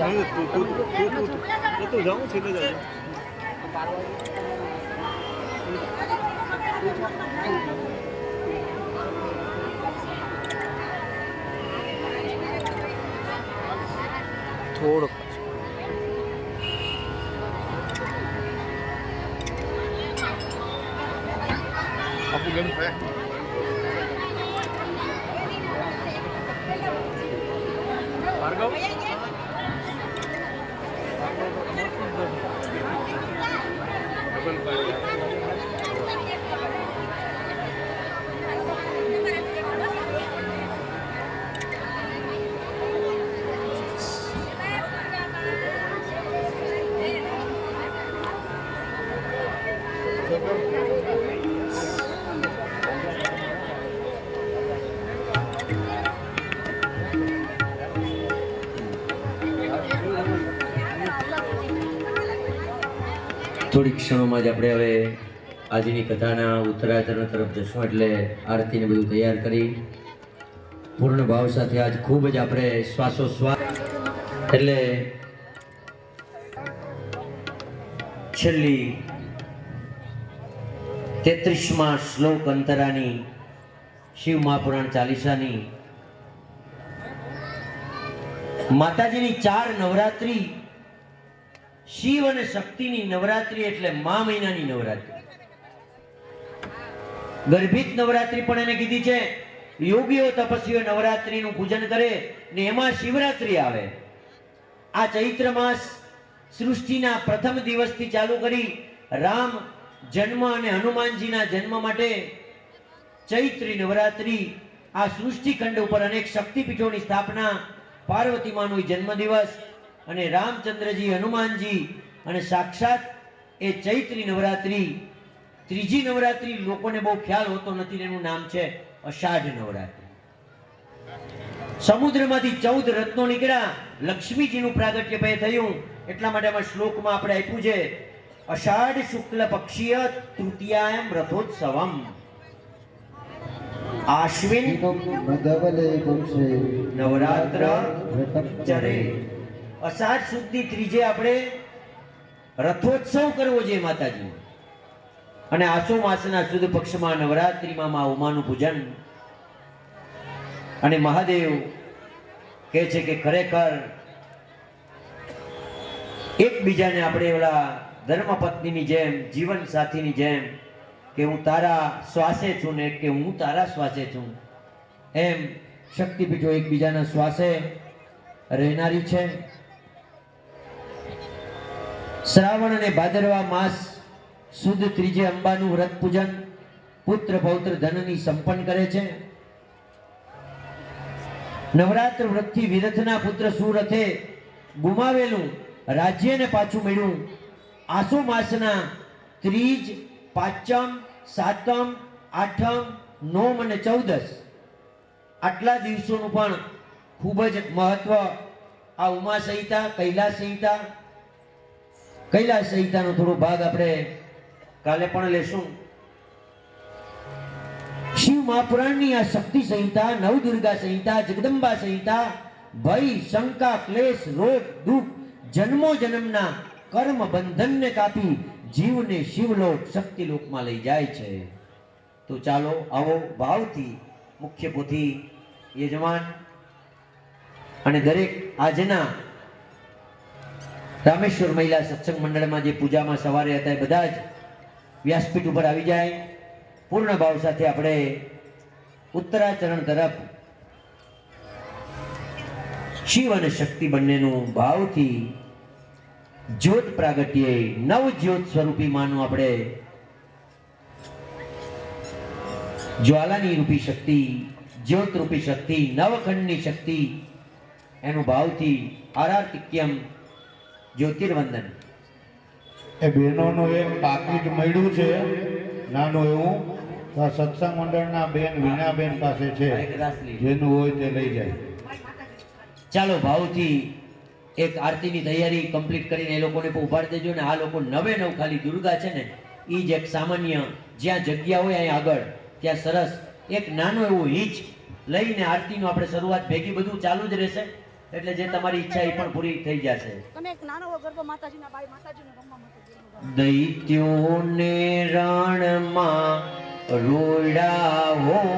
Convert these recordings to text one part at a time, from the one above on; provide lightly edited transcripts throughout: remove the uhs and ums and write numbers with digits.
તું જાઉં છે એટલે જાય થોડોક આપું ગયું છે ભાર્ગવ થોડી ક્ષણોમાં જ આપણે હવે આજની કથાના ઉત્તરાચરણ તરફ જશું એટલે આરતીને બધું તૈયાર કરી પૂર્ણ ભાવ સાથે આજ ખૂબ જ આપણે શ્વાસોશ્વાસ એટલે છેલ્લી 33મા શ્લોક અંતરાની શિવ મહાપુરાણ ચાલીસાની માતાજીની 4 નવરાત્રી શિવ અને શક્તિની નવરાત્રી એટલે મા મહિનાની નવરાત્રી ગર્ભિત નવરાત્રી પણ એને કીધી છે યોગીઓ તપસ્વીઓ નવરાત્રીનું પૂજન કરે ને એમાં શિવરાત્રી આવે આ ચૈત્ર માસ સૃષ્ટિના પ્રથમ દિવસથી ચાલુ કરી રામ જન્મ અને હનુમાનજીના જન્મ માટે ચૈત્રી નવરાત્રી આ સૃષ્ટિખંડ ઉપર અનેક શક્તિપીઠોની સ્થાપના પાર્વતી માનો જન્મદિવસ અને રામચંદ્રજી હનુમાનજી અને સાક્ષાત એ ચૈત્રી નવરાત્રી ત્રીજી નવરાત્રી લોકોને બહુ ખ્યાલ હોતો નથી એનું નામ છે અષાઢ નવરાત્રી સમુદ્રમાંથી 14 રત્નો નીકળ્યા લક્ષ્મીજીનું પ્રાગટ્ય થયું એટલા માટે આમાં શ્લોકમાં આપણે આપ્યું છે અષાઢ શુક્લ પક્ષીય તૃતીયાયમ રથોત્સવમ આશ્વિન નવરાત્ર ચરે અષાઢ સુદની ત્રીજે આપણે રથોત્સવ કરવો જોઈએ માતાજી અને આસો માસના સુદ પક્ષમાં નવરાત્રીમાં મા ઉમાનું પૂજન અને મહાદેવ કહે છે કે ખરેખર એકબીજાને આપણે ઓલા ધર્મપત્નીની જેમ જીવન સાથીની જેમ કે હું તારા શ્વાસે છું ને કે હું તારા શ્વાસે છું એમ શક્તિપીઠો એકબીજાના શ્વાસે રહેનારી છે શ્રાવણ અને ભાદરવા માસ સુદ ત્રીજે અંબાનું વ્રત પૂજન પુત્ર પૌત્ર ધનની સંપન્ન કરે છે નવરાત્ર વ્રતથી વિરથના પુત્ર સુરથે ગુમાવેલું રાજ્યને પાછું મળ્યું આસો માસના ત્રીજ પાંચમ સાતમ આઠમ નોમ અને 14 આટલા દિવસોનું પણ ખૂબ જ મહત્વ આ ઉમા સંહિતા કૈલાસ સંહિતાનો થોડો ભાગ આપણે કાલે પણ લેશું શિવ મહાપુરાણની આ શક્તિ સંહિતા નવદુર્ગા સંહિતા જગદંબા સંહિતા ભય શંકા ક્લેશ રોગ દુઃખ જન્મો જન્મના કર્મ બંધનને કાપી જીવને શિવલોક શક્તિલોકમાં લઈ જાય છે તો ચાલો આવો ભાવથી મુખ્ય પોથી યજમાન અને દરેક આજના રામેશ્વર મહિલા સત્સંગ મંડળમાં જે પૂજામાં સવારે હતા એ બધા જ વ્યાસપીઠ ઉપર આવી જાય પૂર્ણ ભાવ સાથે આપણે ઉત્તરાચરણ તરફ શિવ અને શક્તિ બંનેનું ભાવથી જ્યોત પ્રાગટ્ય નવ જ્યોત સ્વરૂપી માનું આપણે જ્વાલાની રૂપી શક્તિ જ્યોત રૂપી શક્તિ નવખંડની શક્તિ એનું ભાવથી આરાર્તિક્યમ જ્યોતિર્વંદન એ બહેનોનું એક પાકીટ મળ્યું છે નાનું એવું તો સત્સંગ મંડળના બેન વીણાબેન પાસે છે જેનું હોય તે લઈ જાય ચાલો ભાવથી એક આરતીની તૈયારી કમ્પ્લીટ કરીને એ લોકોને પણ ઉભાડી દેજો ને આ લોકો 9 ખાલી દુર્ગા છે ને એ જ એક સામાન્ય જ્યાં જગ્યા હોય અહીં આગળ ત્યાં સરસ એક નાનો એવો હિંચ લઈને આરતીનું આપણે શરૂઆત ભેગી બધું ચાલુ જ રહેશે એટલે જે તમારી ઈચ્છા એ પણ પૂરી થઈ જશે. તમે એક નાનો ગરબો માતાજીના બાઈ માતાજીને રમવા માટે ગરબો ગાઓ. દૈત્યોને રણમાં રોડાઓમાં,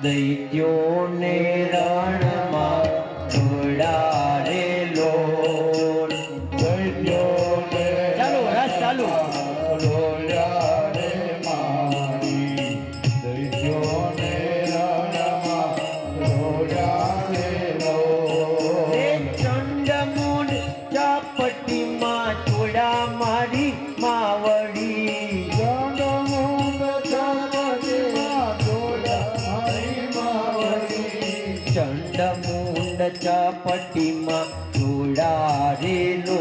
દૈત્યોને રણમાં રોડારેલો. ચાલો રસ ચાલુ. ચંડમુંડ ચાપટીમાં ચોડા મારી માવડી. ચંડમુંડ ચાપટીમાં ચોડારેલો.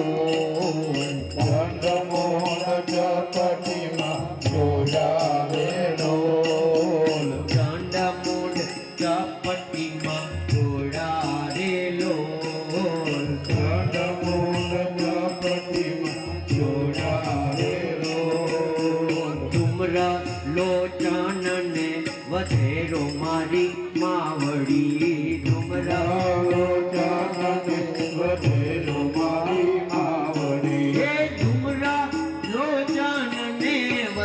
ચંડમુંડ ચાપટીમાં ચોડારેલો. ડુમરા લોચનને વધેરો મારી માવડી. ડુમરા હે ડુમરા લોચનને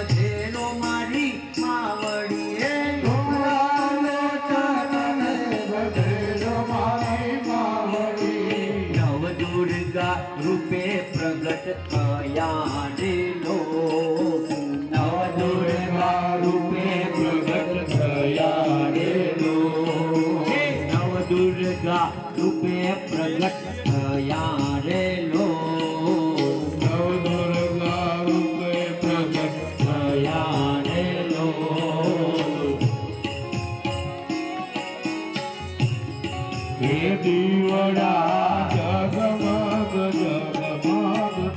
વધેરો મારી માવડી. હે ડુમરા લોચનને નવ દુર્ગા રૂપે પ્રગટ થયા રેલો. નવ દુર્ગા રૂપે પ્રગટ થયા રેલો. હે નવ દુર્ગા રૂપે પ્રગટ થયા રેલો. થયા રેલો. હે દીવડા જગમગ જગમગ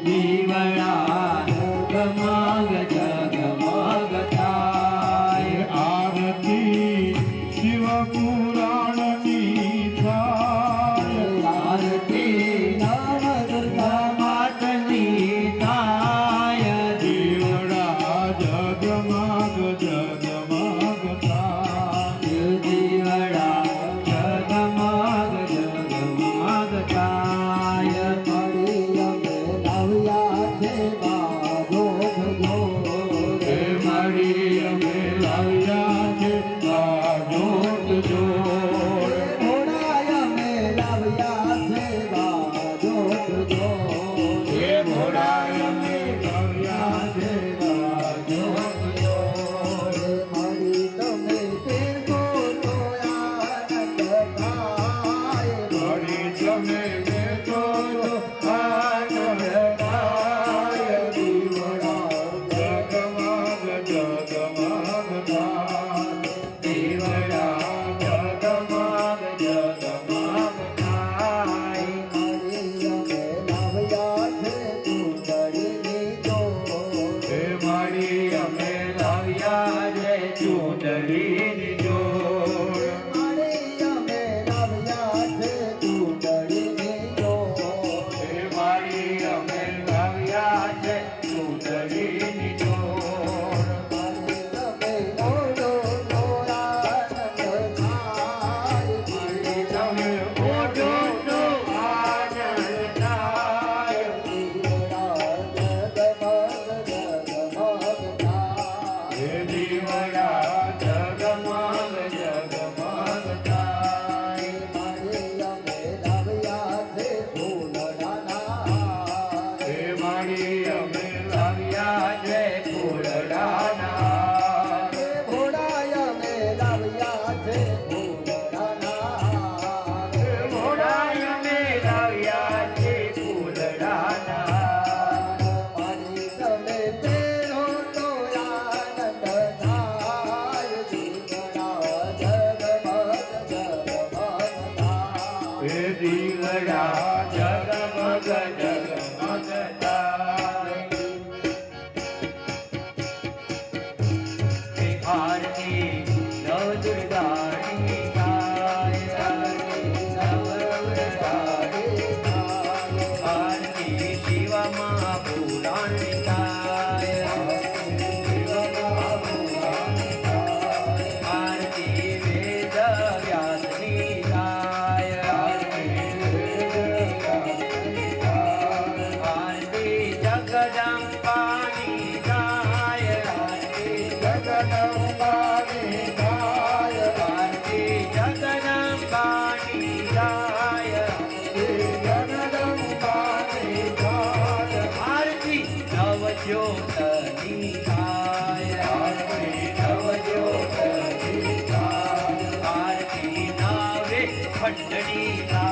દીવડા જગમગ જગમગ થાય. આરતી શિવ પુરાણની થાય. આરતી નવ દુર્ગા માતની થાય. દીવડા જગમગ જગમગ થાય. દીવડા જગમગ જગમગ થાય. હે મારી અમે લાવ્યા છે બાજોટ જોડ. હે ઘોડાય અમે લાવ્યા છે બાજોટ જોડ. મારી તમે બેઠો તો આનંદ થાય. દીવડા જગમગ જગમગ થાય. દીવડા જગમગ જગમગ થાય. હે મારી અમે લાવ્યા છે ચૂંદડીની જોડ. હે મારી અમે લાવ્યા છે ચૂંદડીની જોડ. તમે ઓઢો તો આનંદ થાય. હે દીવડા જગમગ જગમગ થાય. હે મારી અમે લાવ્યા છે ફૂલડાના. હે ઘોડાય અમે લાવ્યા છે ફૂલડાના. હે દીવડા જગમગ જગમગ થાય. ઘડી